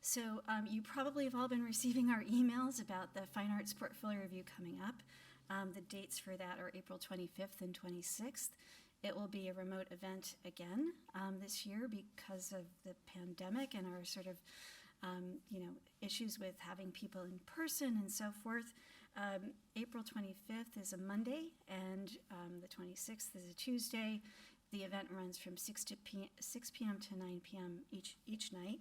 So you probably have all been receiving our emails about the Fine Arts Portfolio Review coming up. The dates for that are April 25th and 26th. It will be a remote event again this year because of the pandemic and our sort of issues with having people in person and so forth. April 25th is a Monday, and the 26th is a Tuesday. The event runs from 6 p.m. to 9 p.m. each night.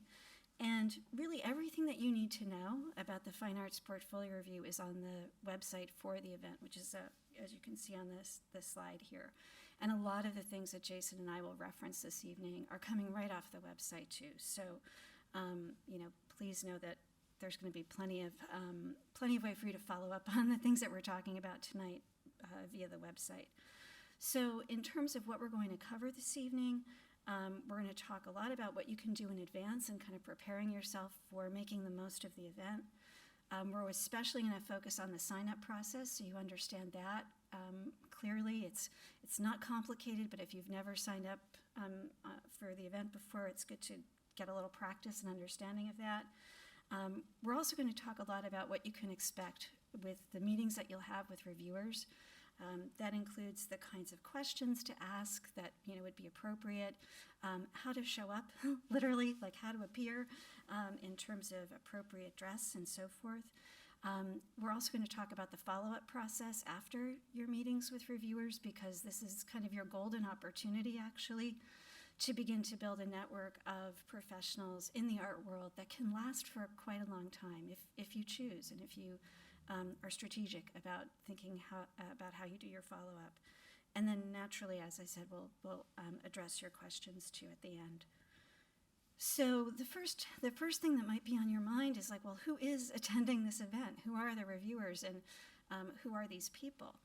And really everything that you need to know about the Fine Arts Portfolio Review is on the website for the event, which is, as you can see on this slide here. And a lot of the things that Jason and I will reference this evening are coming right off the website too. So, please know that there's going to be plenty of way for you to follow up on the things that we're talking about tonight via the website. So in terms of what we're going to cover this evening, we're going to talk a lot about what you can do in advance and kind of preparing yourself for making the most of the event. We're especially going to focus on the sign-up process so you understand that clearly. It's not complicated, but if you've never signed up for the event before, it's good to get a little practice and understanding of that. We're also going to talk a lot about what you can expect with the meetings that you'll have with reviewers. That includes the kinds of questions to ask that would be appropriate, how to show up, literally, like how to appear in terms of appropriate dress and so forth. We're also going to talk about the follow-up process after your meetings with reviewers, because this is kind of your golden opportunity, actually, to begin to build a network of professionals in the art world that can last for quite a long time if you choose and if you are strategic about thinking about how you do your follow-up. And then naturally, as I said, we'll address your questions too at the end. So the first thing that might be on your mind is like, well, who is attending this event? Who are the reviewers, and who are these people?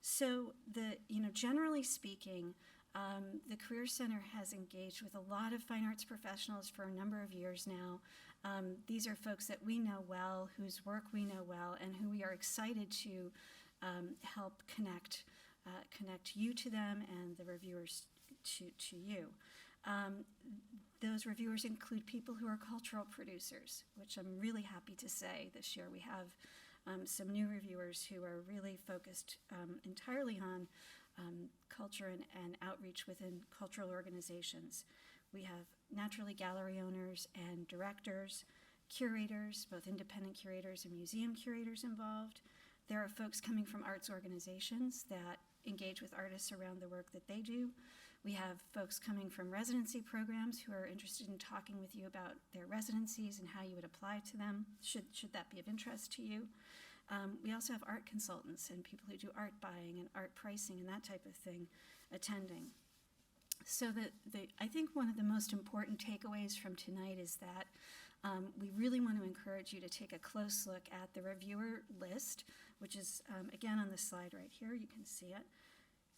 So generally speaking, the Career Center has engaged with a lot of fine arts professionals for a number of years now. These are folks that we know well, whose work we know well, and who we are excited to help connect you to them and the reviewers to you. Those reviewers include people who are cultural producers, which I'm really happy to say this year we have some new reviewers who are really focused entirely on culture and outreach within cultural organizations. We have naturally gallery owners and directors, curators, both independent curators and museum curators involved. There are folks coming from arts organizations that engage with artists around the work that they do. We have folks coming from residency programs who are interested in talking with you about their residencies and how you would apply to them, should that be of interest to you. We also have art consultants and people who do art buying and art pricing and that type of thing attending. So I think one of the most important takeaways from tonight is that we really want to encourage you to take a close look at the reviewer list, which is, again, on the slide right here. You can see it.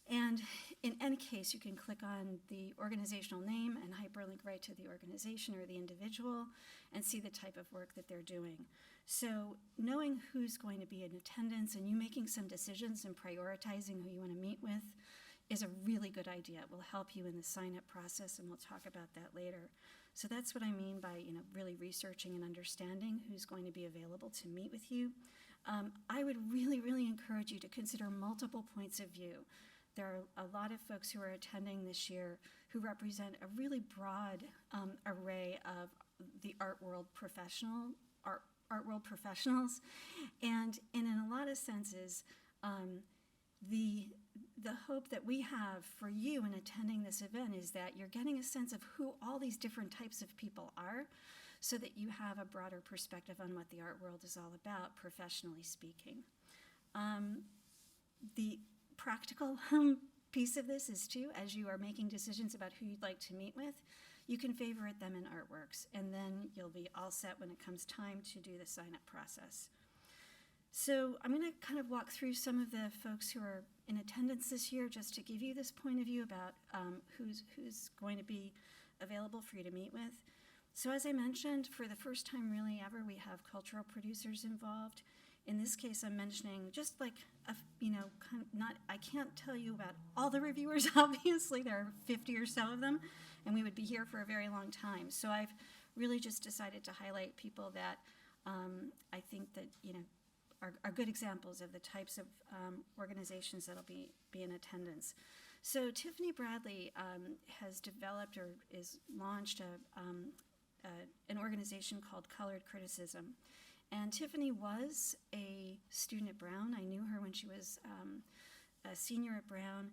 And in any case, you can click on the organizational name and hyperlink right to the organization or the individual and see the type of work that they're doing. So knowing who's going to be in attendance and you making some decisions and prioritizing who you want to meet with is a really good idea. It will help you in the sign-up process, and we'll talk about that later. So that's what I mean by really researching and understanding who's going to be available to meet with you. I would really, really encourage you to consider multiple points of view. There are a lot of folks who are attending this year who represent a really broad array of the art world professionals, and in a lot of senses, the hope that we have for you in attending this event is that you're getting a sense of who all these different types of people are, so that you have a broader perspective on what the art world is all about, professionally speaking. The practical piece of this is too, as you are making decisions about who you'd like to meet with, you can favorite them in Artworks, and then you'll be all set when it comes time to do the sign-up process. So I'm going to kind of walk through some of the folks who are in attendance this year, just to give you this point of view about who's going to be available for you to meet with. So as I mentioned, for the first time really ever, we have cultural producers involved. In this case, I'm mentioning just like, I can't tell you about all the reviewers, obviously. There are 50 or so of them, and we would be here for a very long time. So I've really just decided to highlight people that I think that, are good examples of the types of organizations that'll be in attendance. So Tiffany Bradley has developed or is launched an organization called Colored Criticism. And Tiffany was a student at Brown. I knew her when she was a senior at Brown.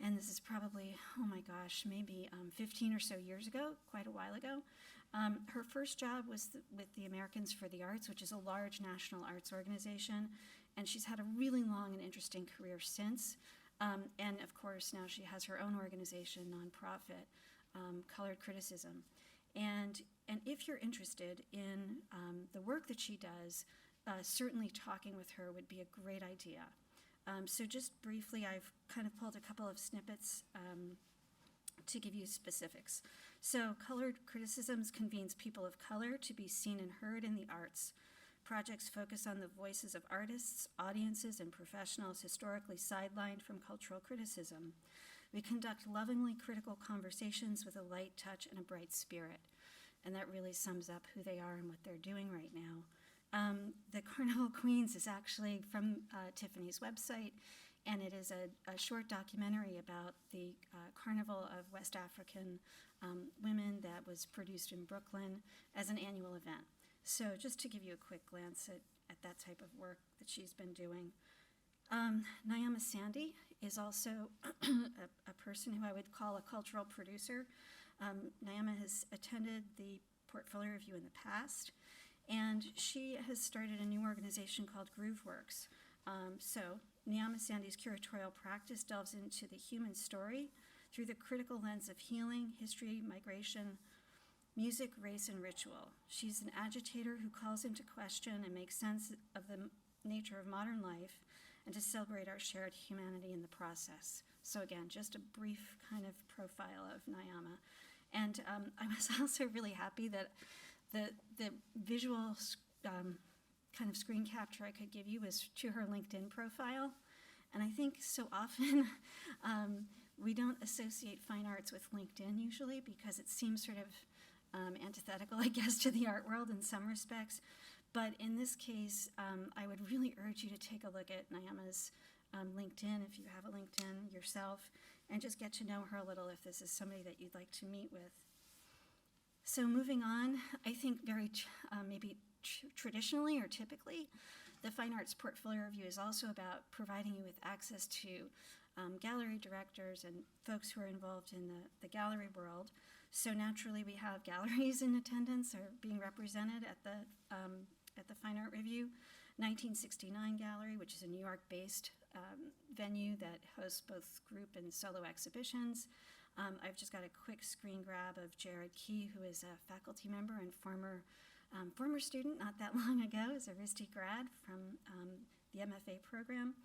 And this is probably, oh my gosh, maybe 15 or so years ago, quite a while ago. Her first job was with the Americans for the Arts, which is a large national arts organization. And she's had a really long and interesting career since. And of course, now she has her own organization, nonprofit, Colored Criticism. And if you're interested in the work that she does, certainly talking with her would be a great idea. So just briefly, I've kind of pulled a couple of snippets to give you specifics. So Colored Criticisms convenes people of color to be seen and heard in the arts. Projects focus on the voices of artists, audiences, and professionals historically sidelined from cultural criticism. We conduct lovingly critical conversations with a light touch and a bright spirit. And that really sums up who they are and what they're doing right now. The Carnival Queens is actually from Tiffany's website, and it is a short documentary about the Carnival of West African women that was produced in Brooklyn as an annual event. So just to give you a quick glance at that type of work that she's been doing. Nyama Sandy is also a person who I would call a cultural producer. Nyama has attended the portfolio review in the past, and she has started a new organization called Grooveworks. So Nyama Sandy's curatorial practice delves into the human story through the critical lens of healing, history, migration, music, race, and ritual. She's an agitator who calls into question and makes sense of the nature of modern life and to celebrate our shared humanity in the process. So again, just a brief kind of profile of Nyama. And I was also really happy that the visual kind of screen capture I could give you was to her LinkedIn profile. And I think so often we don't associate fine arts with LinkedIn usually because it seems sort of antithetical, I guess, to the art world in some respects. But in this case, I would really urge you to take a look at Nyama's LinkedIn, if you have a LinkedIn yourself, and just get to know her a little if this is somebody that you'd like to meet with. So moving on, I think very maybe traditionally or typically, the Fine Arts Portfolio Review is also about providing you with access to gallery directors and folks who are involved in the gallery world. So naturally, we have galleries in attendance or being represented at the Fine Art Review. 1969 Gallery, which is a New York-based venue that hosts both group and solo exhibitions. I've just got a quick screen grab of Jared Key, who is a faculty member and former student not that long ago, is a RISD grad from the MFA program,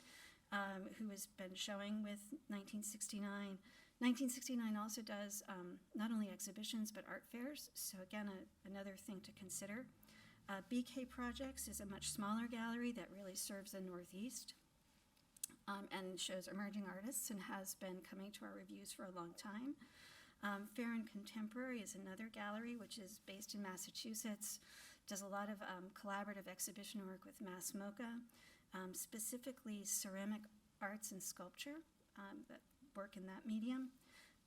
who has been showing with 1969. 1969 also does not only exhibitions but art fairs, so again, another thing to consider. BK Projects is a much smaller gallery that really serves the Northeast and shows emerging artists and has been coming to our reviews for a long time. Fair and Contemporary is another gallery which is based in Massachusetts, does a lot of collaborative exhibition work with Mass MoCA, specifically ceramic arts and sculpture that work in that medium.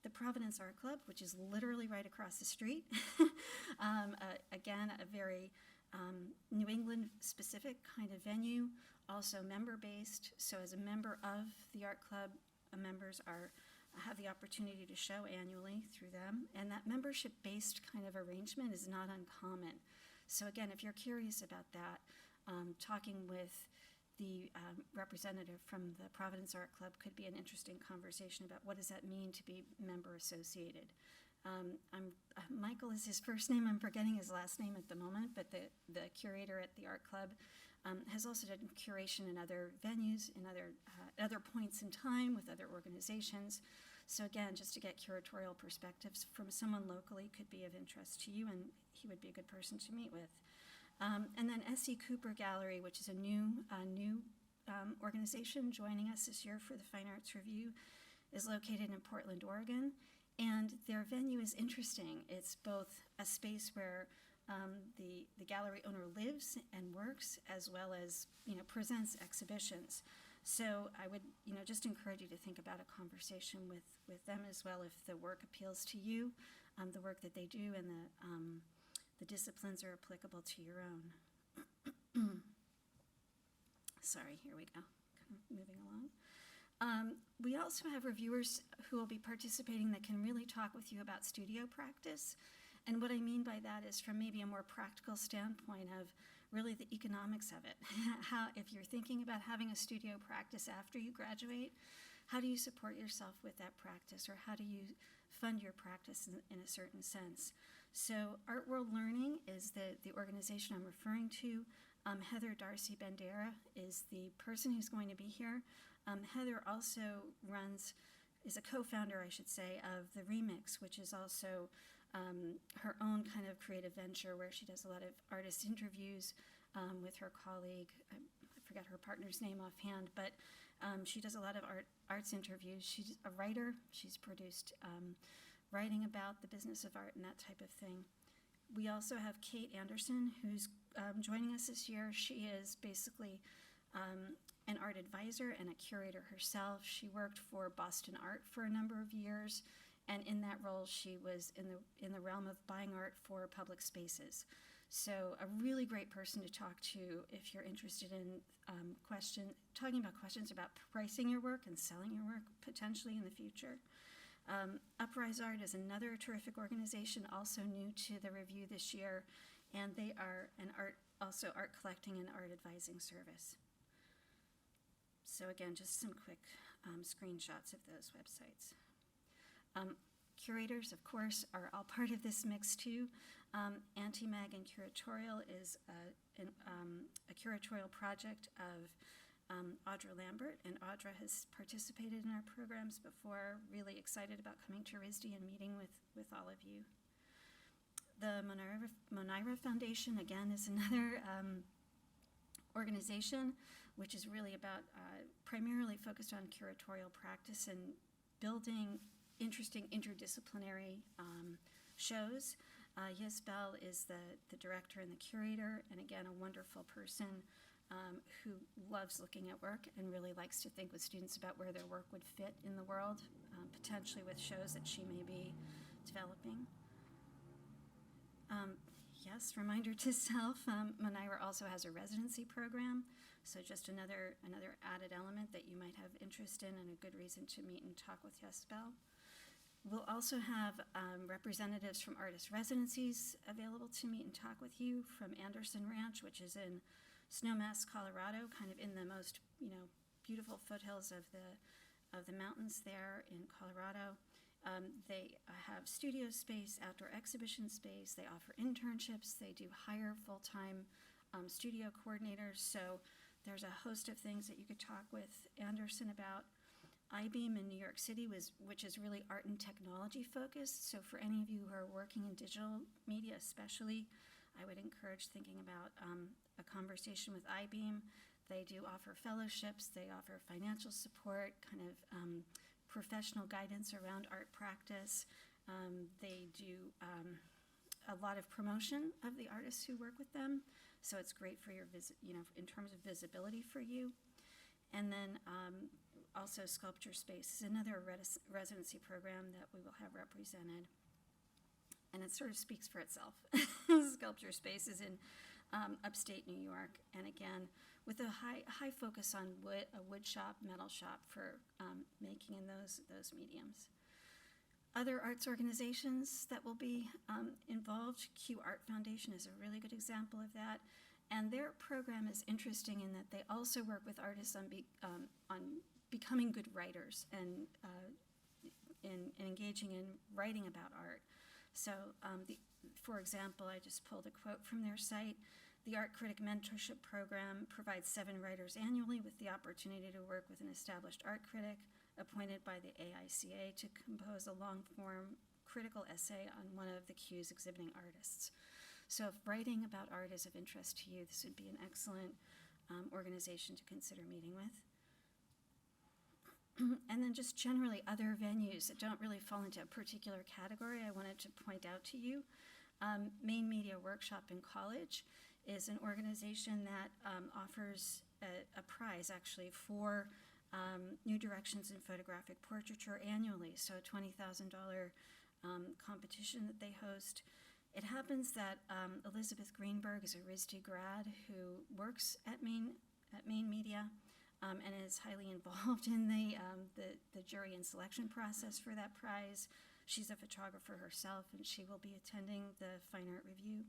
The Providence Art Club, which is literally right across the street. Again, a very New England specific kind of venue, also member-based. So as a member of the art club, members have the opportunity to show annually through them. And that membership-based kind of arrangement is not uncommon. So again, if you're curious about that, talking with the representative from the Providence Art Club could be an interesting conversation about what does that mean to be member associated. Michael is his first name. I'm forgetting his last name at the moment, but the curator at the art club has also done curation in other venues, in other points in time with other organizations. So again, just to get curatorial perspectives from someone locally could be of interest to you, and he would be a good person to meet with. And then S.E. Cooper Gallery, which is a new organization joining us this year for the Fine Arts Review, is located in Portland, Oregon. And their venue is interesting. It's both a space where the gallery owner lives and works, as well as, presents exhibitions. So I would, just encourage you to think about a conversation with them as well if the work appeals to you, the work that they do, and the disciplines are applicable to your own. Sorry, here we go. Kind of moving along. We also have reviewers who will be participating that can really talk with you about studio practice. And what I mean by that is from maybe a more practical standpoint of really the economics of it. How, if you're thinking about having a studio practice after you graduate, how do you support yourself with that practice, or how do you fund your practice in a certain sense? So Art World Learning is the organization I'm referring to. Heather Darcy Bandera is the person who's going to be here. Heather also is a co-founder, I should say, of The Remix, which is also her own kind of creative venture where she does a lot of artist interviews with her colleague. I forget her partner's name offhand, but she does a lot of arts interviews. She's a writer. She's produced writing about the business of art and that type of thing. We also have Kate Anderson, who's joining us this year. She is basically an art advisor and a curator herself. She worked for Boston Art for a number of years, and in that role, she was in the realm of buying art for public spaces. So a really great person to talk to if you're interested in talking about questions about pricing your work and selling your work potentially in the future. Uprise Art is another terrific organization, also new to the review this year, and they are also art collecting and art advising service. So again, just some quick screenshots of those websites. Curators, of course, are all part of this mix too. Anti-Mag and Curatorial is a curatorial project of Audra Lambert, and Audra has participated in our programs before. Really excited about coming to RISD and meeting with all of you. The Monira Foundation, again, is another organization which is really about primarily focused on curatorial practice and building interesting interdisciplinary shows. Yisbel is the director and the curator, and again, a wonderful person who loves looking at work and really likes to think with students about where their work would fit in the world, potentially with shows that she may be developing. Yes, reminder to self, Monira also has a residency program, so just another added element that you might have interest in and a good reason to meet and talk with Yisbel. We'll also have representatives from artist residencies available to meet and talk with you from Anderson Ranch, which is in Snowmass, Colorado, kind of in the most beautiful foothills of the mountains there in Colorado. They have studio space, outdoor exhibition space. They offer internships. They do hire full-time studio coordinators. So there's a host of things that you could talk with Anderson about. I-Beam in New York City, which is really art and technology focused. So for any of you who are working in digital media especially, I would encourage thinking about a conversation with I-Beam. They do offer fellowships. They offer financial support, kind of professional guidance around art practice. They do a lot of promotion of the artists who work with them. So it's great for your in terms of visibility for you. And then also Sculpture Space is another residency program that we will have represented. And it sort of speaks for itself. Sculpture Space is in upstate New York, and again, with a high focus on wood, a wood shop, metal shop for making in those mediums. Other arts organizations that will be involved, QArt Foundation is a really good example of that. And their program is interesting in that they also work with artists on becoming good writers and in engaging in writing about art. So, for example, I just pulled a quote from their site. The Art Critic Mentorship Program provides 7 writers annually with the opportunity to work with an established art critic appointed by the AICA to compose a long-form critical essay on one of the Q's exhibiting artists. So if writing about art is of interest to you, this would be an excellent organization to consider meeting with. And then just generally other venues that don't really fall into a particular category I wanted to point out to you. Maine Media Workshop in College is an organization that offers a prize actually for new directions in photographic portraiture annually, so a $20,000 competition that they host. It happens that Elizabeth Greenberg is a RISD grad who works at Maine Media and is highly involved in the jury and selection process for that prize. She's a photographer herself, and she will be attending the Fine Art Review.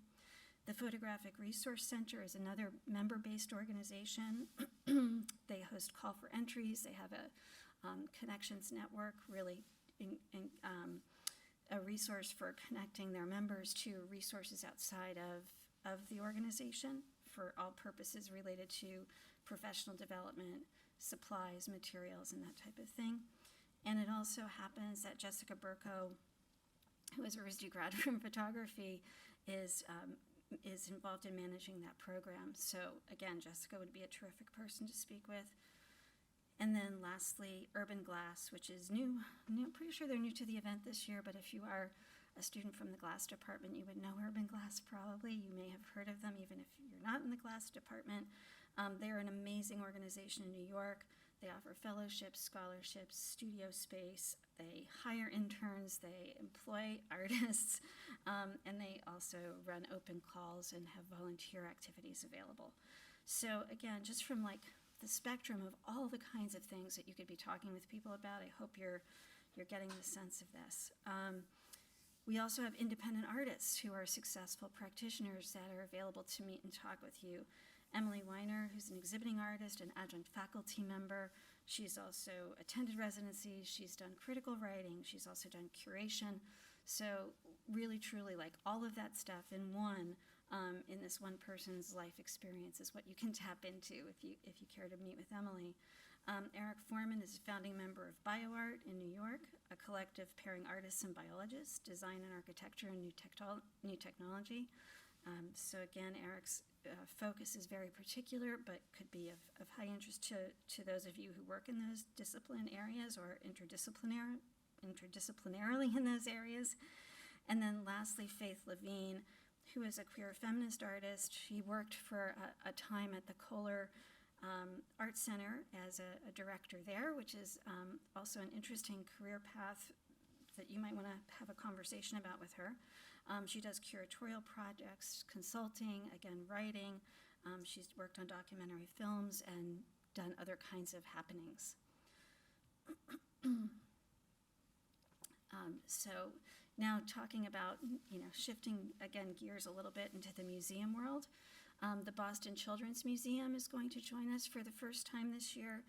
The Photographic Resource Center is another member-based organization. They host call for entries. They have a connections network, really a resource for connecting their members to resources outside of the organization for all purposes related to professional development, supplies, materials, and that type of thing. And it also happens that Jessica Burko, who is a RISD grad from photography, is involved in managing that program. So again, Jessica would be a terrific person to speak with. And then lastly, Urban Glass, which is new. I'm pretty sure they're new to the event this year, but if you are a student from the glass department, you would know Urban Glass probably. You may have heard of them even if you're not in the glass department. They're an amazing organization in New York. They offer fellowships, scholarships, studio space. They hire interns, they employ artists, and they also run open calls and have volunteer activities available. So again, just from like the spectrum of all the kinds of things that you could be talking with people about, I hope you're getting the sense of this. We also have independent artists who are successful practitioners that are available to meet and talk with you. Emily Weiner, who's an exhibiting artist and adjunct faculty member. She's also attended residency. She's done critical writing. She's also done curation. So really, truly, like all of that stuff in one, in this one person's life experience is what you can tap into if you care to meet with Emily. Eric Foreman is a founding member of BioArt in New York, a collective pairing artists and biologists, design and architecture and new technology. So again, Eric's focus is very particular, but could be of high interest to those of you who work in those discipline areas or interdisciplinarily in those areas. And then lastly, Faith Levine, who is a queer feminist artist. She worked for a time at the Kohler Art Center as a director there, which is also an interesting career path that you might want to have a conversation about with her. She does curatorial projects, consulting, again, writing. She's worked on documentary films and done other kinds of happenings. So now talking about, shifting, again, gears a little bit into the museum world. The Boston Children's Museum is going to join us for the first time this year.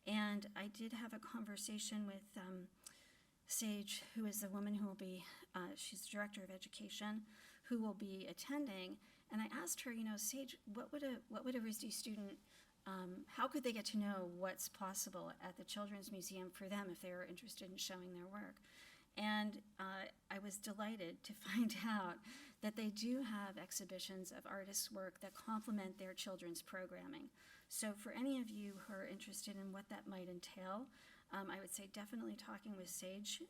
And I did have a conversation with Sage, who is the woman who will be, she's the director of education, who will be attending. And I asked her, Sage, what would a RISD student, how could they get to know what's possible at the Children's Museum for them if they were interested in showing their work? And I was delighted to find out that they do have exhibitions of artists' work that complement their children's programming. So for any of you who are interested in what that might entail, I would say definitely talking with Sage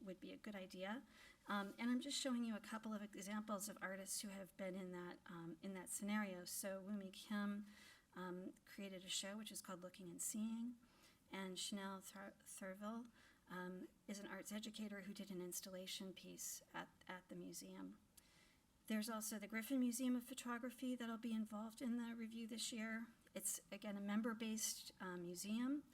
would be a good idea. And I'm just showing you a couple of examples of artists who have been in that scenario. So Wumi Kim created a show which is called Looking and Seeing, and Chanel Thurville is an arts educator who did an installation piece at the museum. There's also the Griffin Museum of Photography that'll be involved in the review this year. It's, again, a member-based museum,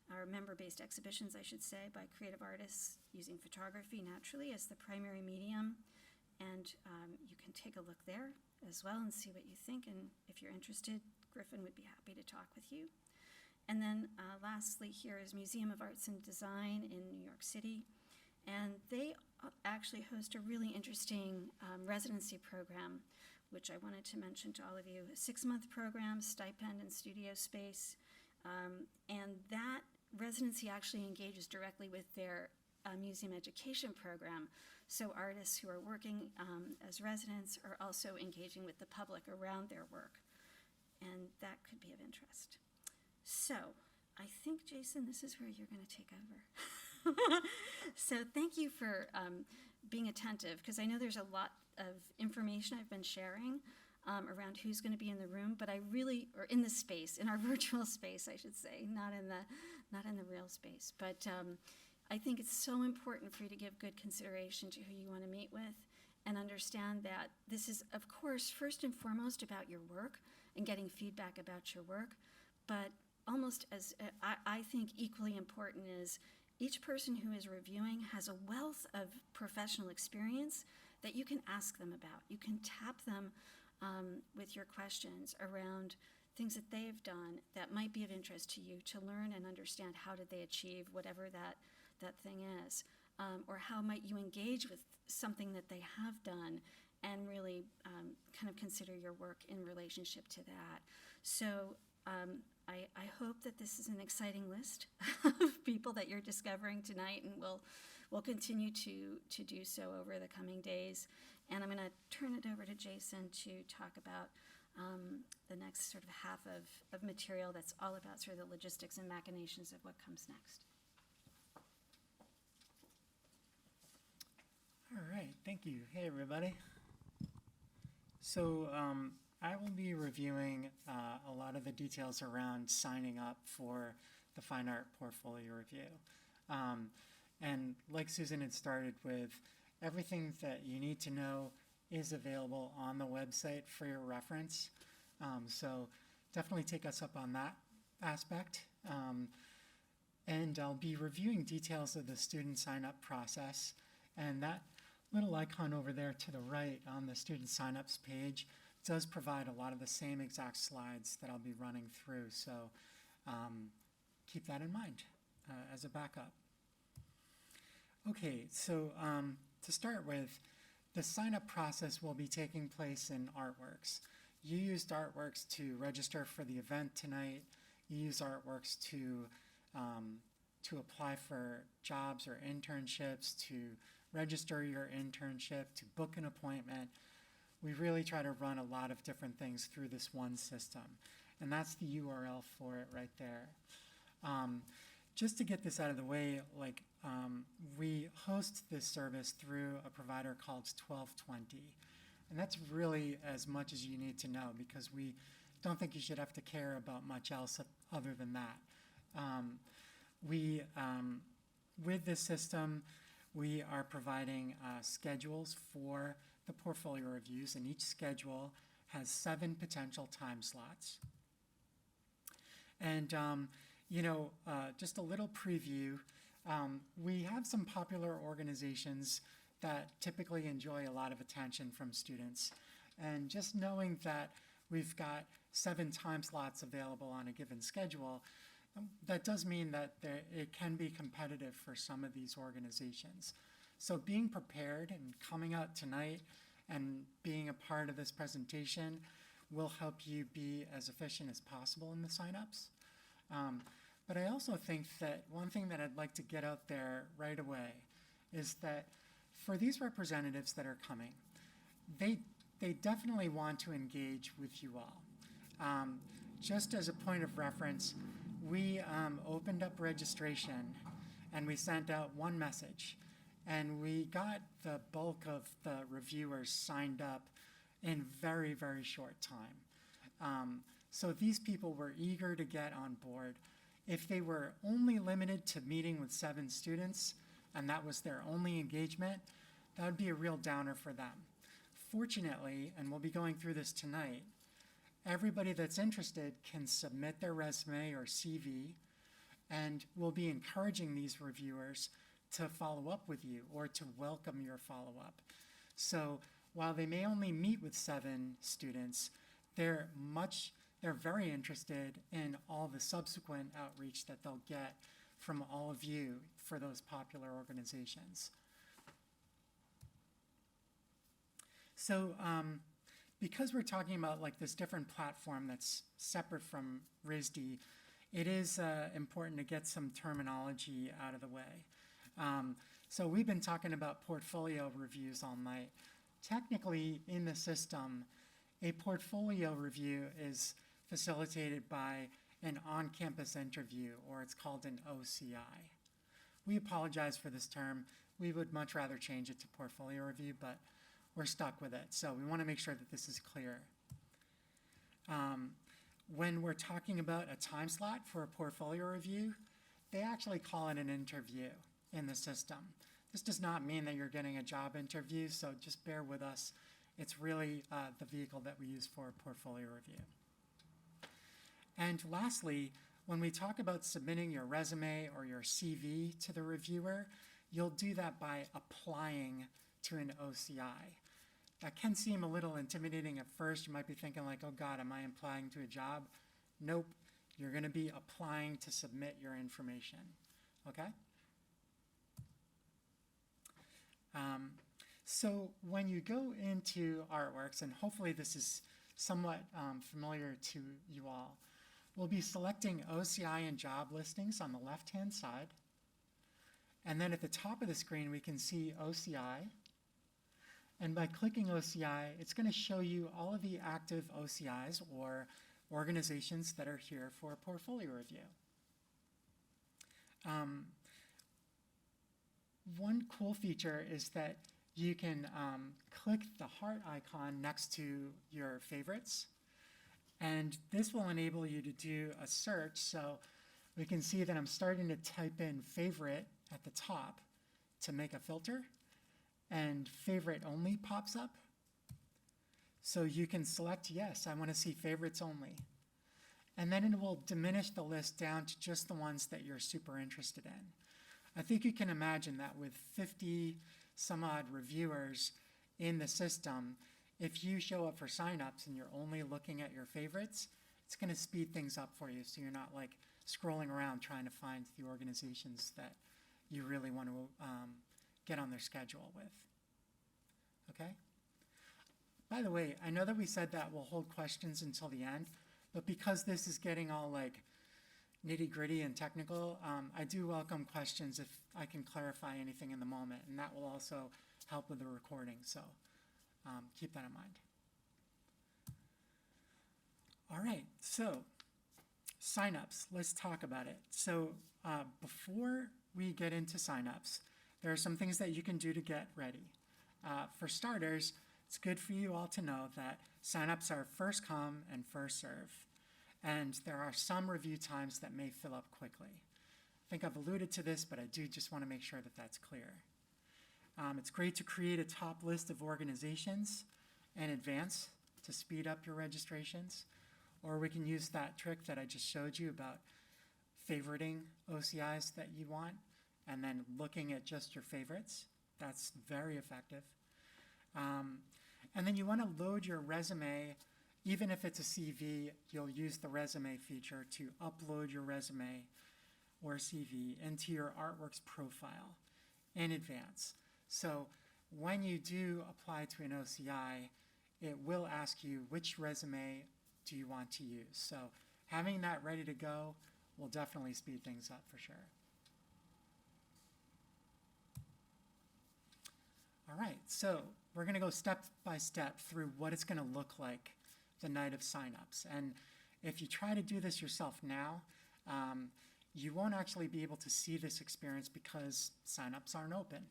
or member-based exhibitions, I should say, by creative artists using photography naturally as the primary medium. And you can take a look there as well and see what you think. And if you're interested, Griffin would be happy to talk with you. And then lastly here is Museum of Arts and Design in New York City. And they actually host a really interesting residency program, which I wanted to mention to all of you. A 6-month program, stipend and studio space. And that residency actually engages directly with their museum education program. So artists who are working as residents are also engaging with the public around their work. And that could be of interest. So I think, Jason, this is where you're going to take over. So thank you for being attentive, because I know there's a lot of information I've been sharing around who's going to be in the room, but or in the space, in our virtual space, I should say, not in the real space. But I think it's so important for you to give good consideration to who you want to meet with, and understand that this is, of course, first and foremost about your work and getting feedback about your work, but almost as, I think equally important is each person who is reviewing has a wealth of professional experience that you can ask them about. You can tap them with your questions around things that they've done that might be of interest to you, to learn and understand how did they achieve whatever that thing is, or how might you engage with something that they have done and really kind of consider your work in relationship to that. So I hope that this is an exciting list of people that you're discovering tonight, and we'll continue to do so over the coming days. And I'm going to turn it over to Jason to talk about the next sort of half of material that's all about sort of the logistics and machinations of what comes next. All right, thank you. Hey, everybody. So I will be reviewing a lot of the details around signing up for the Fine Art Portfolio Review. And like Susan had started with, everything that you need to know is available on the website for your reference. So definitely take us up on that aspect. And I'll be reviewing details of the student sign-up process. And that little icon over there to the right on the student sign-ups page does provide a lot of the same exact slides that I'll be running through. So keep that in mind as a backup. Okay, so to start with, the sign-up process will be taking place in Artworks. You used Artworks to register for the event tonight. You use Artworks to apply for jobs or internships, to register your internship, to book an appointment. We really try to run a lot of different things through this one system. And that's the URL for it right there. Just to get this out of the way, we host this service through a provider called 1220. And that's really as much as you need to know, because we don't think you should have to care about much else other than that. With this system, we are providing schedules for the portfolio reviews, and each schedule has 7 potential time slots. And just a little preview, we have some popular organizations that typically enjoy a lot of attention from students. And just knowing that we've got 7 time slots available on a given schedule, that does mean that it can be competitive for some of these organizations. So being prepared and coming out tonight and being a part of this presentation will help you be as efficient as possible in the signups. But I also think that one thing that I'd like to get out there right away is that for these representatives that are coming, they definitely want to engage with you all. Just as a point of reference, we opened up registration and we sent out one message, and we got the bulk of the reviewers signed up in very, very short time. So these people were eager to get on board. If they were only limited to meeting with 7 students and that was their only engagement, that would be a real downer for them. Fortunately, and we'll be going through this tonight, everybody that's interested can submit their resume or CV, and we'll be encouraging these reviewers to follow up with you or to welcome your follow-up. So while they may only meet with 7 students, they're very interested in all the subsequent outreach that they'll get from all of you for those popular organizations. So because we're talking about this different platform that's separate from RISD, it is important to get some terminology out of the way. So we've been talking about portfolio reviews all night. Technically, in the system, a portfolio review is facilitated by an on-campus interview, or it's called an OCI. We apologize for this term. We would much rather change it to portfolio review, but we're stuck with it. So we want to make sure that this is clear. When we're talking about a time slot for a portfolio review, they actually call it an interview in the system. This does not mean that you're getting a job interview, so just bear with us. It's really the vehicle that we use for portfolio review. And lastly, when we talk about submitting your resume or your CV to the reviewer, you'll do that by applying to an OCI. That can seem a little intimidating at first. You might be thinking like, oh God, am I applying to a job? Nope, you're gonna be applying to submit your information, okay? So when you go into Artworks, and hopefully this is somewhat familiar to you all, we'll be selecting OCI and job listings on the left-hand side. And then at the top of the screen, we can see OCI. And by clicking OCI, it's going to show you all of the active OCIs or organizations that are here for a portfolio review. One cool feature is that you can click the heart icon next to your favorites. And this will enable you to do a search. So we can see that I'm starting to type in favorite at the top to make a filter. And favorite only pops up. So you can select, yes, I want to see favorites only. And then it will diminish the list down to just the ones that you're super interested in. I think you can imagine that with 50 some odd reviewers in the system, if you show up for signups and you're only looking at your favorites, it's going to speed things up for you so you're not like scrolling around trying to find the organizations that you really want to get on their schedule with. Okay? By the way, I know that we said that we'll hold questions until the end, but because this is getting all like nitty-gritty and technical, I do welcome questions if I can clarify anything in the moment, and that will also help with the recording, so keep that in mind. All right, so signups, let's talk about it. So before we get into signups, there are some things that you can do to get ready. For starters, it's good for you all to know that signups are first come and first serve. And there are some review times that may fill up quickly. I think I've alluded to this, but I do just want to make sure that that's clear. It's great to create a top list of organizations in advance to speed up your registrations. Or we can use that trick that I just showed you about favoriting OCIs that you want and then looking at just your favorites. That's very effective. And then you want to load your resume. Even if it's a CV, you'll use the resume feature to upload your resume or CV into your Artworks profile in advance. So when you do apply to an OCI, it will ask you which resume do you want to use. So having that ready to go will definitely speed things up for sure. All right, so we're going to go step by step through what it's going to look like the night of signups. And if you try to do this yourself now, you won't actually be able to see this experience because signups aren't open.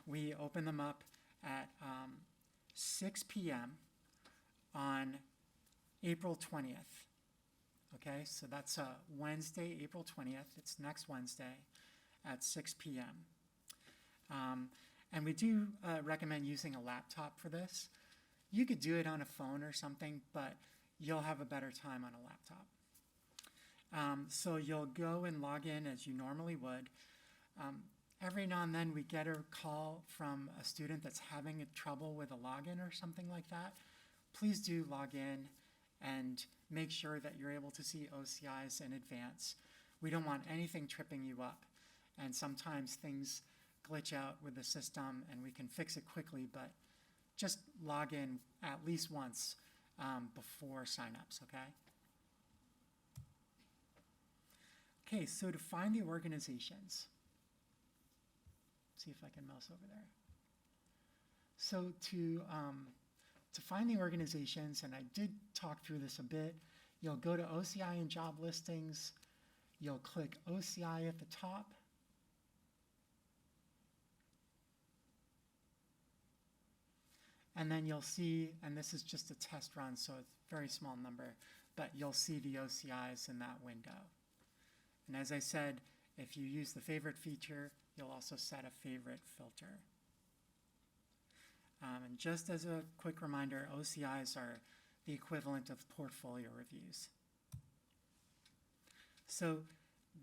We open them up at 6 p.m. on April 20th. Okay, so that's Wednesday, April 20th. It's next Wednesday at 6 p.m. And we do recommend using a laptop for this. You could do it on a phone or something, but you'll have a better time on a laptop. So you'll go and log in as you normally would. Every now and then we get a call from a student that's having trouble with a login or something like that. Please do log in and make sure that you're able to see OCIs in advance. We don't want anything tripping you up. And sometimes things glitch out with the system and we can fix it quickly, but just log in at least once before signups, okay? Okay, so to find the organizations, see if I can mouse over there. So to find the organizations, and I did talk through this a bit, You'll go to OCI and job listings. You'll click OCI at the top. And then you'll see, and this is just a test run, so it's a very small number, but you'll see the OCIs in that window. And as I said, if you use the favorite feature, you'll also set a favorite filter. And just as a quick reminder, OCIs are the equivalent of portfolio reviews. So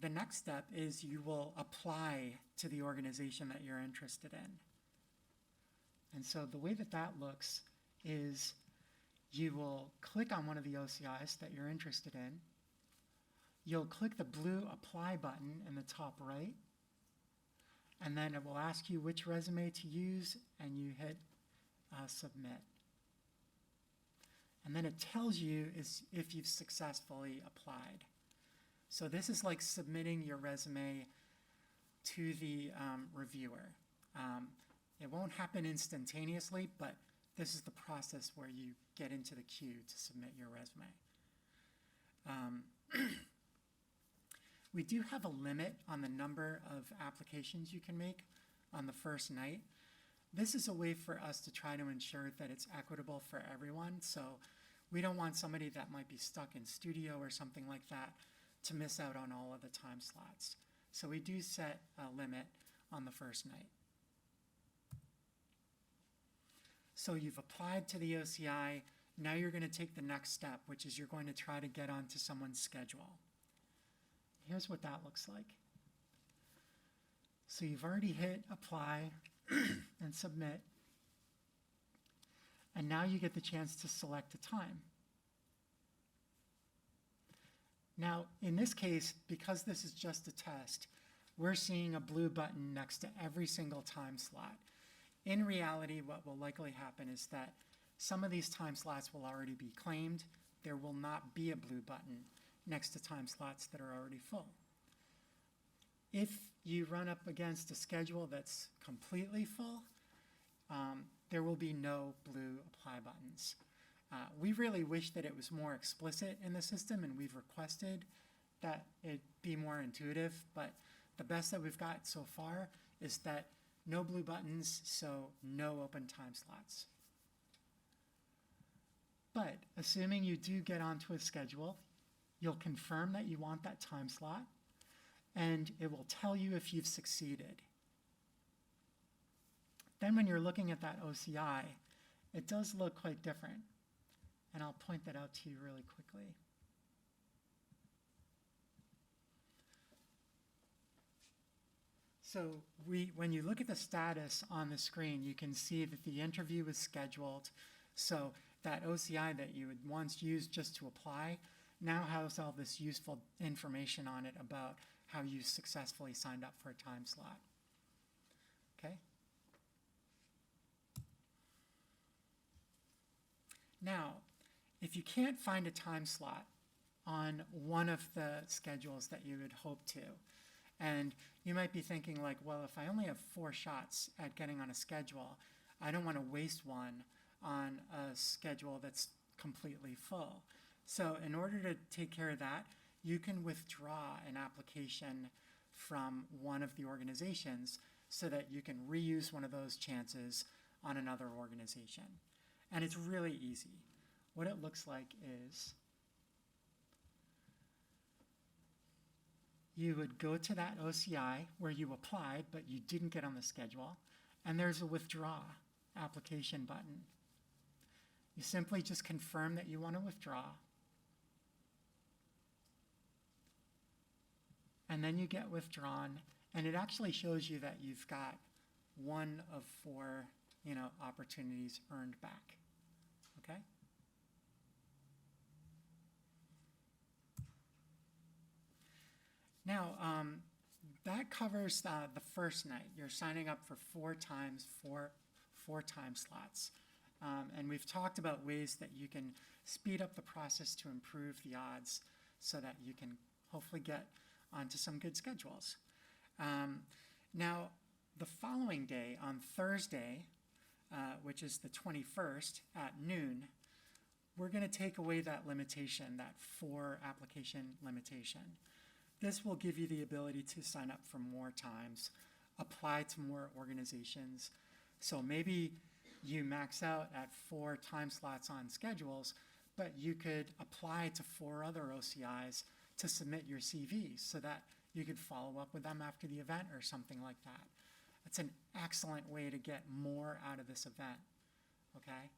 the next step is you will apply to the organization that you're interested in. And so the way that that looks is you will click on one of the OCIs that you're interested in. You'll click the blue apply button in the top right, and then it will ask you which resume to use, and you hit submit. And then it tells you if you've successfully applied. So this is like submitting your resume to the reviewer. It won't happen instantaneously, but this is the process where you get into the queue to submit your resume. We do have a limit on the number of applications you can make on the first night. This is a way for us to try to ensure that it's equitable for everyone. So we don't want somebody that might be stuck in studio or something like that to miss out on all of the time slots. So we do set a limit on the first night. So you've applied to the OCI. Now you're going to take the next step, which is you're going to try to get onto someone's schedule. Here's what that looks like. So you've already hit apply and submit. And now you get the chance to select a time. Now, in this case, because this is just a test, we're seeing a blue button next to every single time slot. In reality, what will likely happen is that some of these time slots will already be claimed. There will not be a blue button next to time slots that are already full. If you run up against a schedule that's completely full, there will be no blue apply buttons. We really wish that it was more explicit in the system, and we've requested that it be more intuitive, but the best that we've got so far is that no blue buttons, so no open time slots. But assuming you do get onto a schedule, you'll confirm that you want that time slot, and it will tell you if you've succeeded. Then when you're looking at that OCI, it does look quite different. And I'll point that out to you really quickly. So when you look at the status on the screen, you can see that the interview was scheduled. So that OCI that you had once used just to apply now has all this useful information on it about how you successfully signed up for a time slot. Okay? Now, if you can't find a time slot on one of the schedules that you had hoped to, and you might be thinking like, well, if I only have 4 shots at getting on a schedule, I don't want to waste one on a schedule that's completely full. So in order to take care of that, you can withdraw an application from one of the organizations so that you can reuse one of those chances on another organization. And it's really easy. What it looks like is you would go to that OCI where you applied but you didn't get on the schedule, and there's a withdraw application button. You simply just confirm that you want to withdraw, and then you get withdrawn, and it actually shows you that you've got 1 of 4, opportunities earned back. Okay? Now, that covers the first night. You're signing up for 4 time slots. And we've talked about ways that you can speed up the process to improve the odds so that you can hopefully get onto some good schedules. Now, the following day, on Thursday, which is the 21st at noon, we're going to take away that limitation, that 4 application limitation. This will give you the ability to sign up for more times, apply to more organizations. So maybe you max out at 4 time slots on schedules, but you could apply to 4 other OCIs to submit your CV so that you could follow up with them after the event or something like that. It's an excellent way to get more out of this event, okay?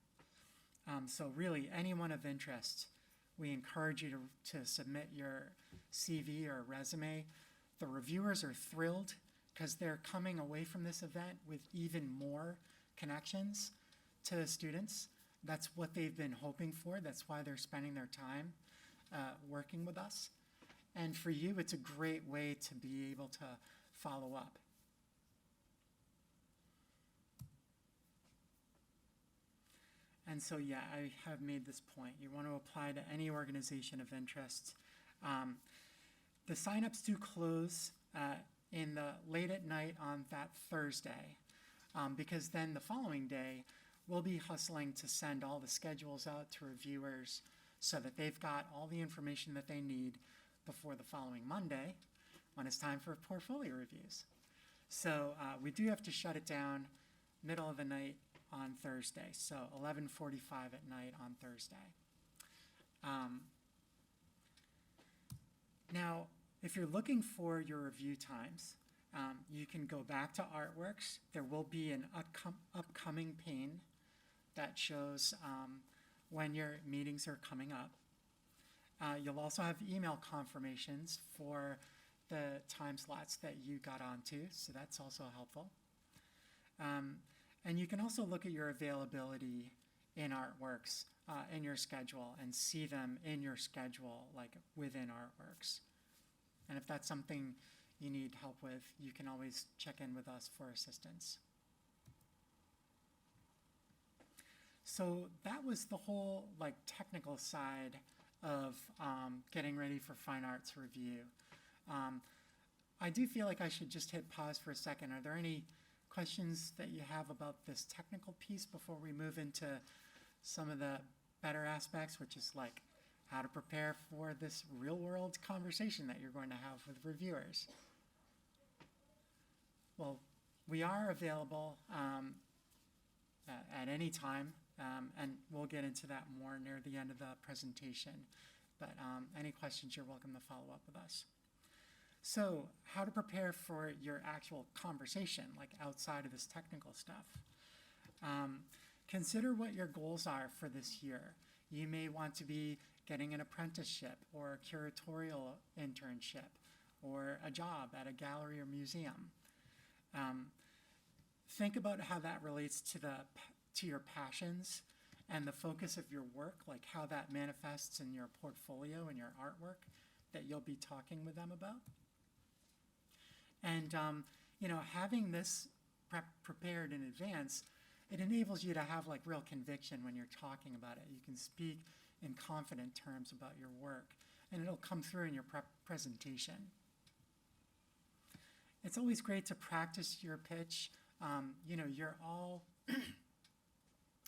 So really, anyone of interest, we encourage you to submit your CV or resume. The reviewers are thrilled because they're coming away from this event with even more connections to students. That's what they've been hoping for. That's why they're spending their time working with us. And for you, it's a great way to be able to follow up. And so, yeah, I have made this point. You want to apply to any organization of interest. The signups do close in the late at night on that Thursday, because then the following day, we'll be hustling to send all the schedules out to reviewers so that they've got all the information that they need before the following Monday, when it's time for portfolio reviews. So we do have to shut it down middle of the night on Thursday, so 11:45 at night on Thursday. Now, if you're looking for your review times, you can go back to Artworks. There will be an upcoming pane that shows when your meetings are coming up. You'll also have email confirmations for the time slots that you got onto, so that's also helpful. And you can also look at your availability in Artworks in your schedule and see them in your schedule, like within Artworks. And if that's something you need help with, you can always check in with us for assistance. So that was the whole technical side of getting ready for Fine Arts Review. I do feel like I should just hit pause for a second. Are there any questions that you have about this technical piece before we move into some of the better aspects, which is like how to prepare for this real-world conversation that you're going to have with reviewers? Well, we are available at any time, and we'll get into that more near the end of the presentation. But any questions, you're welcome to follow up with us. So how to prepare for your actual conversation, like outside of this technical stuff. Consider what your goals are for this year. You may want to be getting an apprenticeship or a curatorial internship or a job at a gallery or museum. Think about how that relates to your passions and the focus of your work, like how that manifests in your portfolio and your artwork that you'll be talking with them about. And having this prepared in advance, it enables you to have real conviction when you're talking about it. You can speak in confident terms about your work, and it'll come through in your presentation. It's always great to practice your pitch. You're all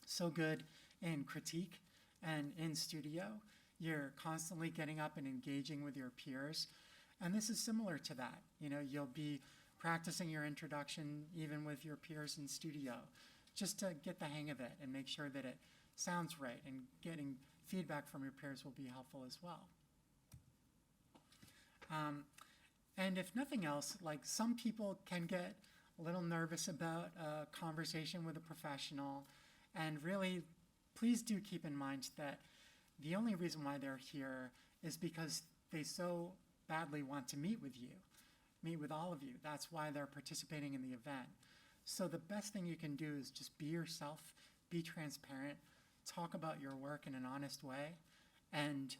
so good in critique and in studio. You're constantly getting up and engaging with your peers. And this is similar to that. You'll be practicing your introduction even with your peers in studio, just to get the hang of it and make sure that it sounds right, and getting feedback from your peers will be helpful as well. And if nothing else, some people can get a little nervous about a conversation with a professional, and really, please do keep in mind that the only reason why they're here is because they so badly want to meet with you, meet with all of you. That's why they're participating in the event. So the best thing you can do is just be yourself, be transparent, talk about your work in an honest way, and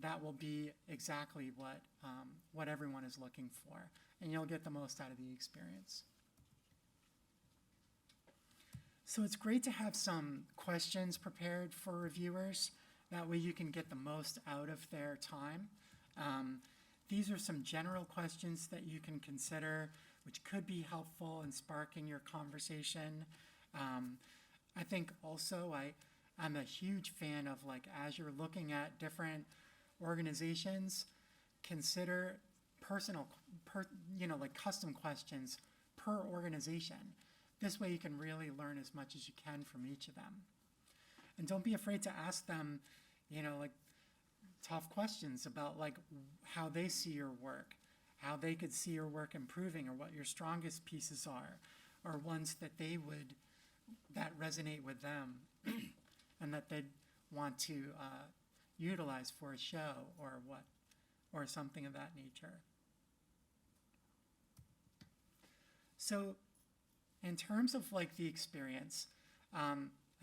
that will be exactly what everyone is looking for, and you'll get the most out of the experience. So it's great to have some questions prepared for reviewers. That way you can get the most out of their time. These are some general questions that you can consider, which could be helpful in sparking your conversation. I think also I'm a huge fan of, like, as you're looking at different organizations, consider like custom questions per organization. This way you can really learn as much as you can from each of them. And don't be afraid to ask them, like, tough questions about, like, how they see your work, how they could see your work improving, or what your strongest pieces are, or ones that that resonate with them and that they'd want to utilize for a show or something of that nature. So in terms of, like, the experience, I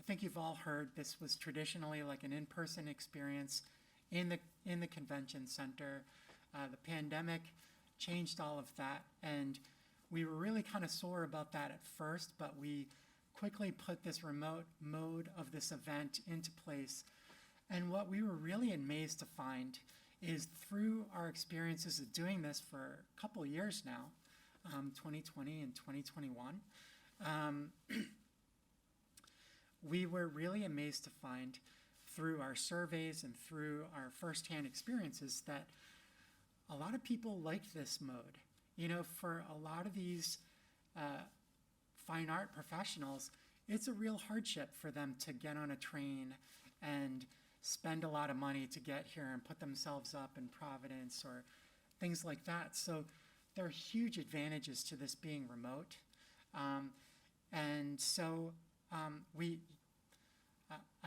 think you've all heard this was traditionally like an in-person experience in the convention center. The pandemic changed all of that, and we were really kind of sore about that at first, but we quickly put this remote mode of this event into place. And what we were really amazed to find is, through our experiences of doing this for a couple years now, 2020 and 2021, we were really amazed to find, through our surveys and through our firsthand experiences, that a lot of people liked this mode. For a lot of these fine art professionals, it's a real hardship for them to get on a train and spend a lot of money to get here and put themselves up in Providence or things like that. So there are huge advantages to this being remote. And so I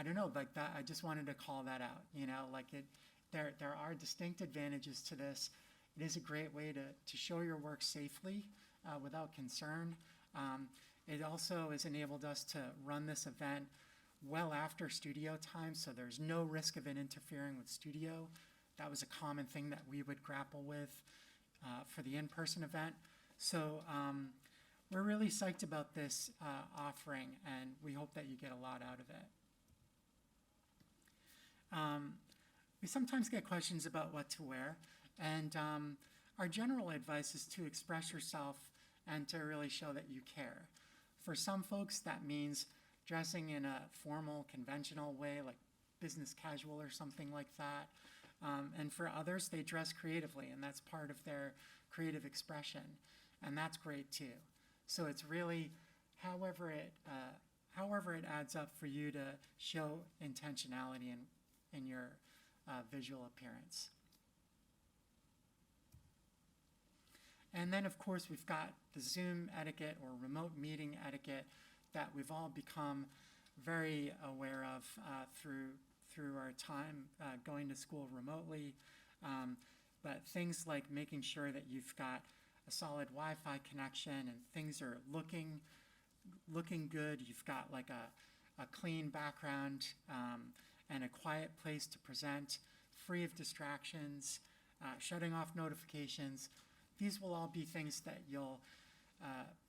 don't know, like that, I just wanted to call that out, there are distinct advantages to this. It is a great way to show your work safely without concern. It also has enabled us to run this event well after studio time, so there's no risk of it interfering with studio. That was a common thing that we would grapple with for the in-person event. So we're really psyched about this offering, and we hope that you get a lot out of it. We sometimes get questions about what to wear, and our general advice is to express yourself and to really show that you care. For some folks, that means dressing in a formal, conventional way, like business casual or something like that. And for others, they dress creatively, and that's part of their creative expression, and that's great too. So it's really however it adds up for you to show intentionality in your visual appearance. And then, of course, we've got the Zoom etiquette or remote meeting etiquette that we've all become very aware of through our time going to school remotely. But things like making sure that you've got a solid Wi-Fi connection and things are looking good. You've got like a clean background and a quiet place to present, free of distractions, shutting off notifications. These will all be things that you'll,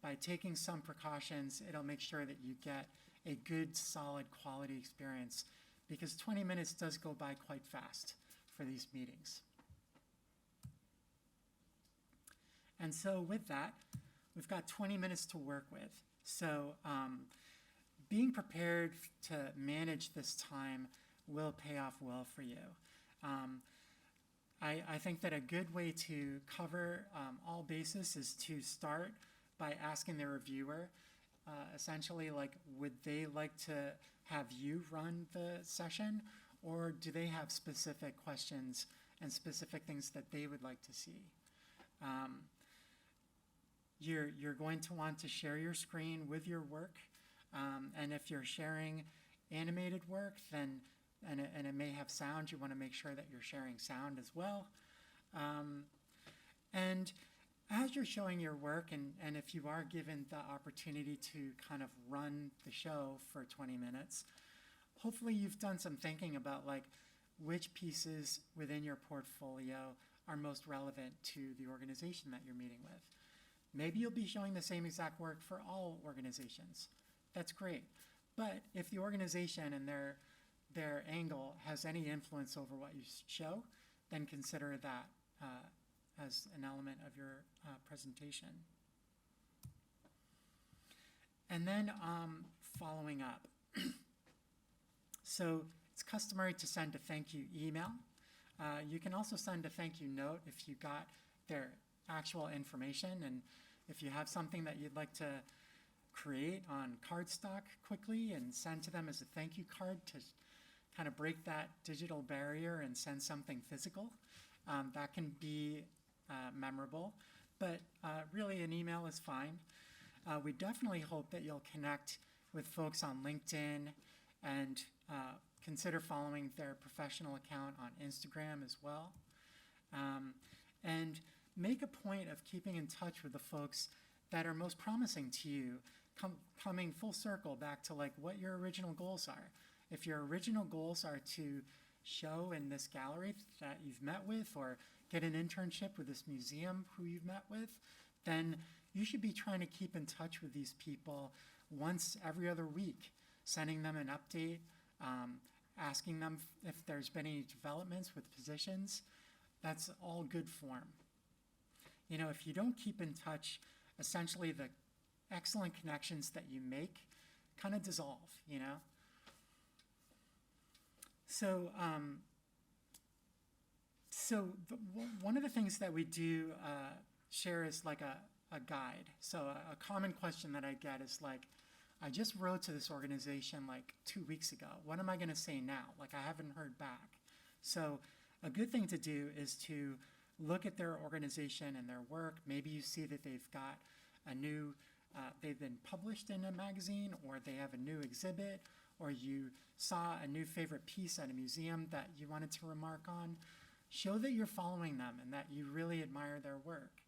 by taking some precautions, it'll make sure that you get a good, solid, quality experience, because 20 minutes does go by quite fast for these meetings. And so with that, we've got 20 minutes to work with. So being prepared to manage this time will pay off well for you. I think that a good way to cover all bases is to start by asking the reviewer, essentially, like, would they like to have you run the session, or do they have specific questions and specific things that they would like to see? You're going to want to share your screen with your work, and if you're sharing animated work, then and it may have sound, you want to make sure that you're sharing sound as well. And as you're showing your work, and if you are given the opportunity to kind of run the show for 20 minutes, hopefully you've done some thinking about, like, which pieces within your portfolio are most relevant to the organization that you're meeting with. Maybe you'll be showing the same exact work for all organizations. That's great. But if the organization and their angle has any influence over what you show, then consider that as an element of your presentation. And then following up. So it's customary to send a thank you email. You can also send a thank you note if you got their actual information, and if you have something that you'd like to create on cardstock quickly and send to them as a thank you card to kind of break that digital barrier and send something physical, that can be memorable. But really, an email is fine. We definitely hope that you'll connect with folks on LinkedIn and consider following their professional account on Instagram as well. And make a point of keeping in touch with the folks that are most promising to you, coming full circle back to like what your original goals are. If your original goals are to show in this gallery that you've met with, or get an internship with this museum who you've met with, then you should be trying to keep in touch with these people once every other week, sending them an update, asking them if there's been any developments with positions. That's all good form. You know, if you don't keep in touch, essentially the excellent connections that you make kind of dissolve, you know? So, one of the things that we do share is like a guide. So a common question that I get is like, I just wrote to this organization like 2 weeks ago. What am I going to say now? Like, I haven't heard back. So a good thing to do is to look at their organization and their work. Maybe you see that they've got a new, they've been published in a magazine, or they have a new exhibit, or you saw a new favorite piece at a museum that you wanted to remark on. Show that you're following them and that you really admire their work.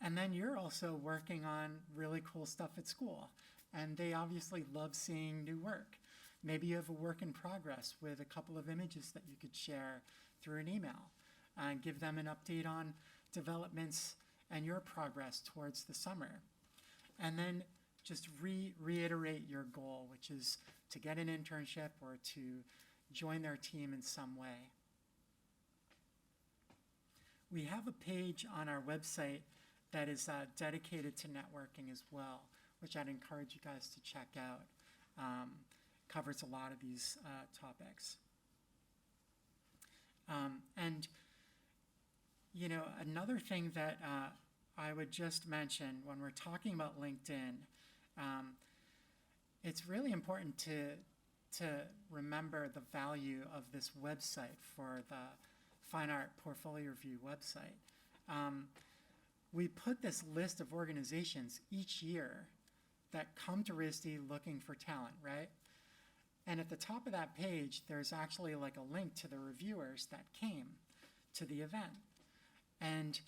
And then you're also working on really cool stuff at school, and they obviously love seeing new work. Maybe you have a work in progress with a couple of images that you could share through an email and give them an update on developments and your progress towards the summer. And then just reiterate your goal, which is to get an internship or to join their team in some way. We have a page on our website that is dedicated to networking as well, which I'd encourage you guys to check out. Covers a lot of these topics. And, you know, another thing that I would just mention when we're talking about LinkedIn, it's really important to remember the value of this website for the Fine Art Portfolio Review website. We put this list of organizations each year that come to RISD looking for talent, right? And at the top of that page, there's actually like a link to the reviewers that came to the event. And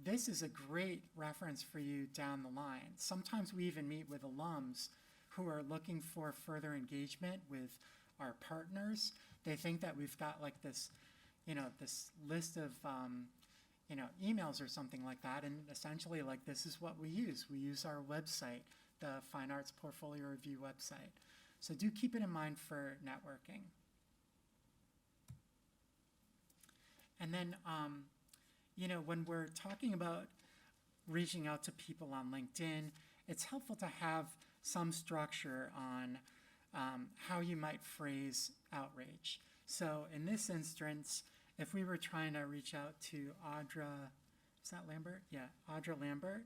this is a great reference for you down the line. Sometimes we even meet with alums who are looking for further engagement with our partners. They think that we've got like this, you know, this list of, you know, emails or something like that. And essentially, like, this is what we use. We use our website, the Fine Arts Portfolio Review website. So do keep it in mind for networking. And then, you know, when we're talking about reaching out to people on LinkedIn, it's helpful to have some structure on how you might phrase outreach. So in this instance, if we were trying to reach out to Audra, is that Lambert? Yeah, Audra Lambert.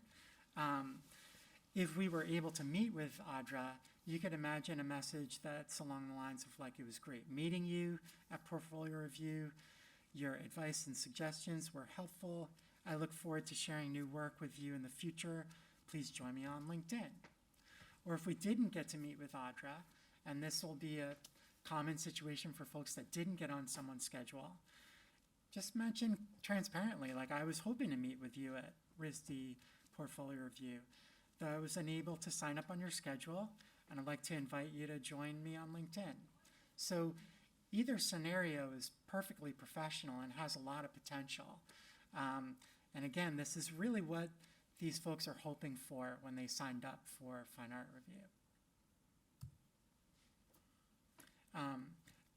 If we were able to meet with Audra, you could imagine a message that's along the lines of like, it was great meeting you at Portfolio Review. Your advice and suggestions were helpful. I look forward to sharing new work with you in the future. Please join me on LinkedIn. Or if we didn't get to meet with Audra, and this will be a common situation for folks that didn't get on someone's schedule, just mention transparently, like, I was hoping to meet with you at RISD Portfolio Review, though I was unable to sign up on your schedule, and I'd like to invite you to join me on LinkedIn. So either scenario is perfectly professional and has a lot of potential. And again, this is really what these folks are hoping for when they signed up for Fine Art Review.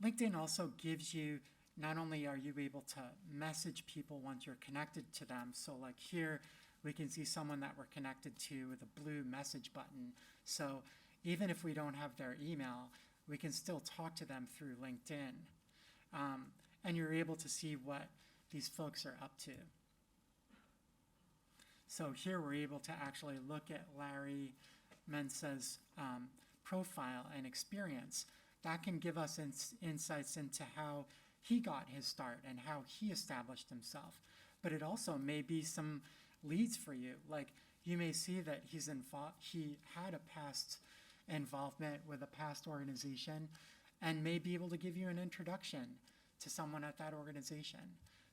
LinkedIn also gives you, not only are you able to message people once you're connected to them, so like here, we can see someone that we're connected to with a blue message button. So even if we don't have their email, we can still talk to them through LinkedIn. And you're able to see what these folks are up to. So here we're able to actually look at Larry Mensah's profile and experience. That can give us insights into how he got his start and how he established himself. But it also may be some leads for you. Like, you may see that he had a past involvement with a past organization and may be able to give you an introduction to someone at that organization.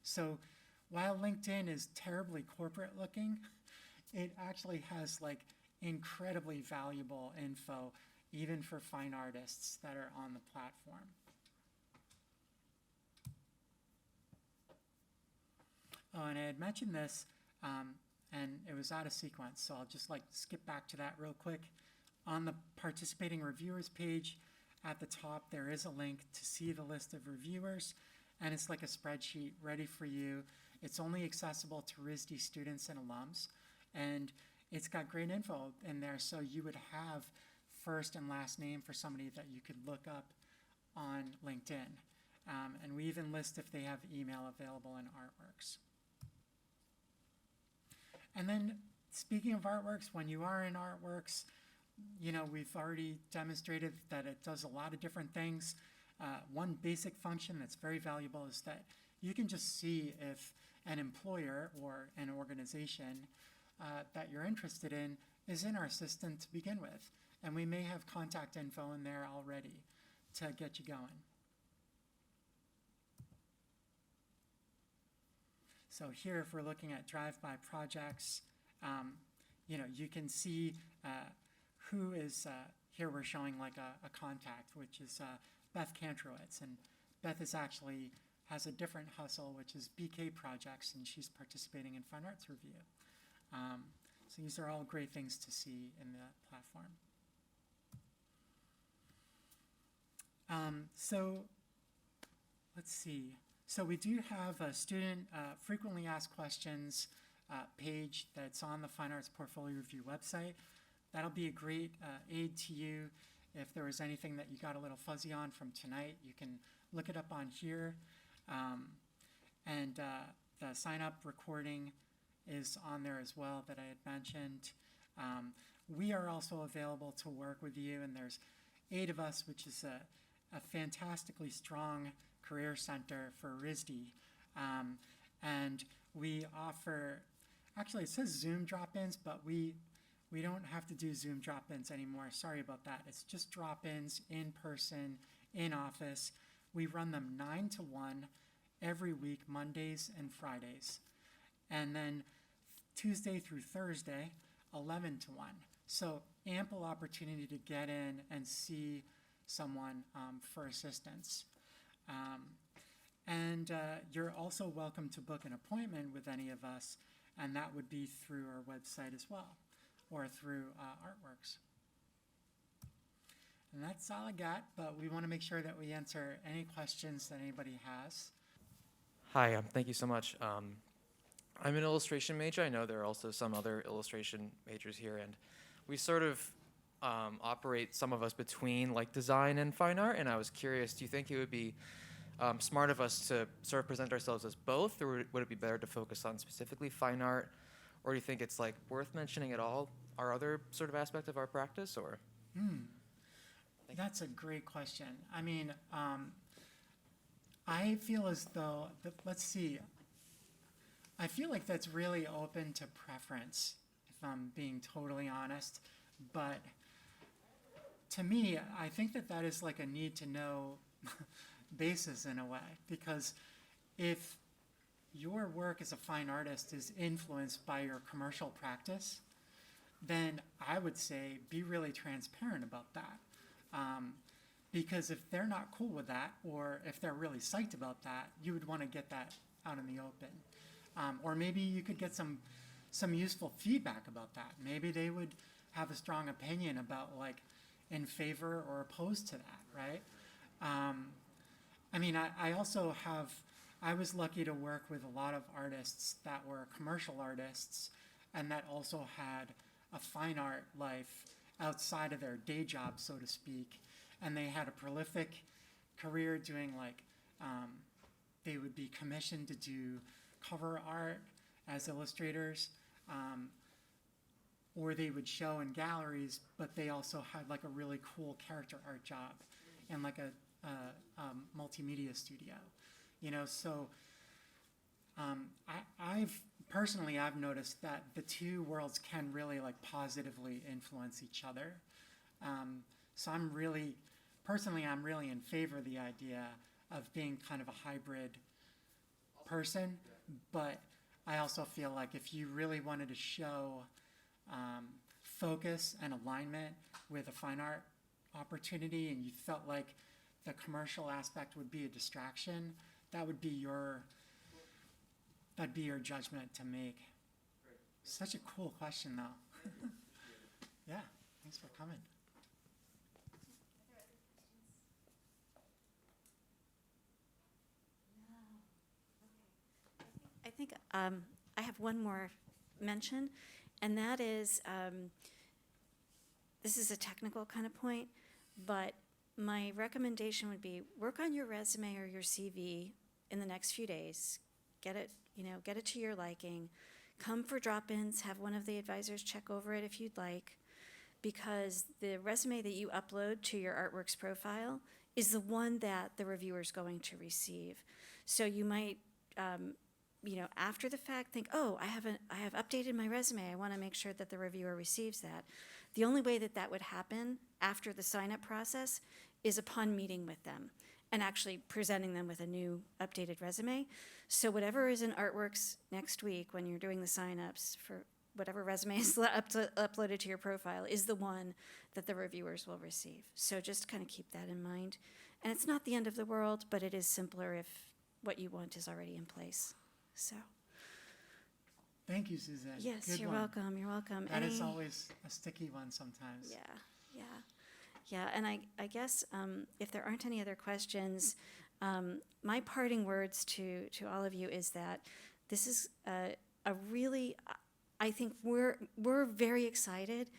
So while LinkedIn is terribly corporate looking, it actually has like incredibly valuable info, even for fine artists that are on the platform. Oh, and I had mentioned this, and it was out of sequence, so I'll just like skip back to that real quick. On the participating reviewers page at the top, there is a link to see the list of reviewers, and it's like a spreadsheet ready for you. It's only accessible to RISD students and alums, and it's got great info in there, so you would have first and last name for somebody that you could look up on LinkedIn. And we even list if they have email available in Artworks. And then, speaking of Artworks, when you are in Artworks, you know, we've already demonstrated that it does a lot of different things. One basic function that's very valuable is that you can just see if an employer or an organization that you're interested in is in our system to begin with. And we may have contact info in there already to get you going. So here, if we're looking at Driveby Projects, you know, you can see who is, here we're showing like a contact, which is Beth Kantrowitz. And Beth is actually has a different hustle, which is BK Projects, and she's participating in Fine Arts Review. So these are all great things to see in the platform. So let's see. So we do have a student frequently asked questions page that's on the Fine Arts Portfolio Review website. That'll be a great aid to you. If there was anything that you got a little fuzzy on from tonight, you can look it up on here. And the sign-up recording is on there as well that I had mentioned. We are also available to work with you, and there's 8 of us, which is a fantastically strong career center for RISD. And we offer, actually it says Zoom drop-ins, but we don't have to do Zoom drop-ins anymore. Sorry about that. It's just drop-ins in person, in office. We run them 9 to 1 every week, Mondays and Fridays. And then Tuesday through Thursday, 11 to 1. So ample opportunity to get in and see someone for assistance. And you're also welcome to book an appointment with any of us, and that would be through our website as well, or through Artworks. And that's all I got, but we want to make sure that we answer any questions that anybody has. Hi, thank you so much. I'm an illustration major. I know there are also some other illustration majors here, and we sort of operate, some of us, between like design and fine art, and I was curious, do you think it would be smart of us to sort of present ourselves as both, or would it be better to focus on specifically fine art, or do you think it's like worth mentioning at all our other sort of aspect of our practice, or? That's a great question. I mean, I feel as though, let's see, I feel like that's really open to preference, if I'm being totally honest. But to me, I think that that is like a need to know basis in a way, because if your work as a fine artist is influenced by your commercial practice, then I would say be really transparent about that. Because if they're not cool with that, or if they're really psyched about that, you would want to get that out in the open. Or maybe you could get some useful feedback about that. Maybe they would have a strong opinion about, like, in favor or opposed to that, right? I mean, I also have, I was lucky to work with a lot of artists that were commercial artists and that also had a fine art life outside of their day job, so to speak. and they had a prolific career doing like, they would be commissioned to do cover art as illustrators, or they would show in galleries, but they also had like a really cool character art job and like a multimedia studio, you know. So I've noticed that the two worlds can really like positively influence each other. So I'm really in favor of the idea of being kind of a hybrid person, but I also feel like if you really wanted to show focus and alignment with a fine art opportunity, and you felt like the commercial aspect would be a distraction, that'd be your judgment to make. Such a cool question, though. Yeah, thanks for coming. I think I have one more mention, and that is, this is a technical kind of point, but my recommendation would be work on your resume or your CV in the next few days. Get it to your liking. Come for drop-ins, have one of the advisors check over it if you'd like, because the resume that you upload to your Artworks profile is the one that the reviewer's going to receive. So you might, after the fact think, oh, I have updated my resume. I want to make sure that the reviewer receives that. The only way that that would happen after the sign-up process is upon meeting with them and actually presenting them with a new updated resume. So whatever is in Artworks next week when you're doing the sign-ups for whatever resume is uploaded to your profile is the one that the reviewers will receive. So just kind of keep that in mind. And it's not the end of the world, but it is simpler if what you want is already in place. So. Thank you, Suzanne. Yes, Good you're one. welcome. You're welcome. That is always a sticky one sometimes. Yeah. And I guess if there aren't any other questions, my parting words to all of you is that this is a really, I think we're very excited.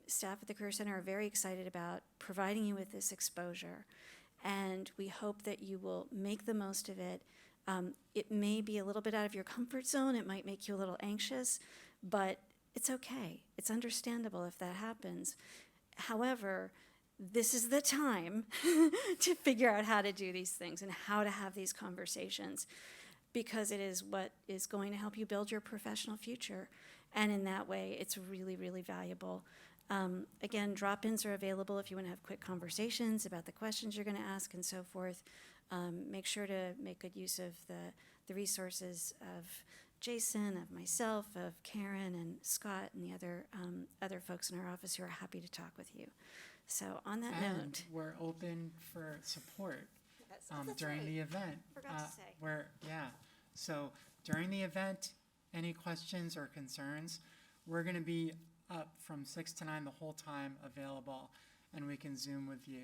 Staff at the Career Center are very excited about providing you with this exposure, and we hope that you will make the most of it. It may be a little bit out of your comfort zone. It might make you a little anxious, but it's okay. It's understandable if that happens. However, this is the time to figure out how to do these things and how to have these conversations, because it is what is going to help you build your professional future. And in that way, it's really, really valuable. Again, drop-ins are available if you want to have quick conversations about the questions you're going to ask and so forth. Make sure to make good use of the resources of Jason, of myself, of Karen and Scott and the other folks in our office who are happy to talk with you. So on that And note. we're open for support That's during right. the event. Forgot to say. So during the event, any questions or concerns, we're going to be up from 6 to 9 the whole time available, and we can Zoom with you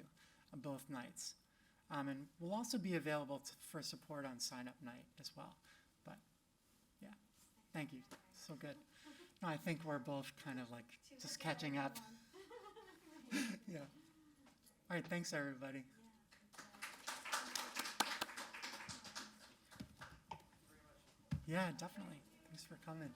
both nights. And we'll also be available for support on sign-up night as well. But yeah, thank you. So good. No, I think we're both kind of like just catching up. Yeah. All right, thanks everybody. Yeah, definitely. Thanks for coming.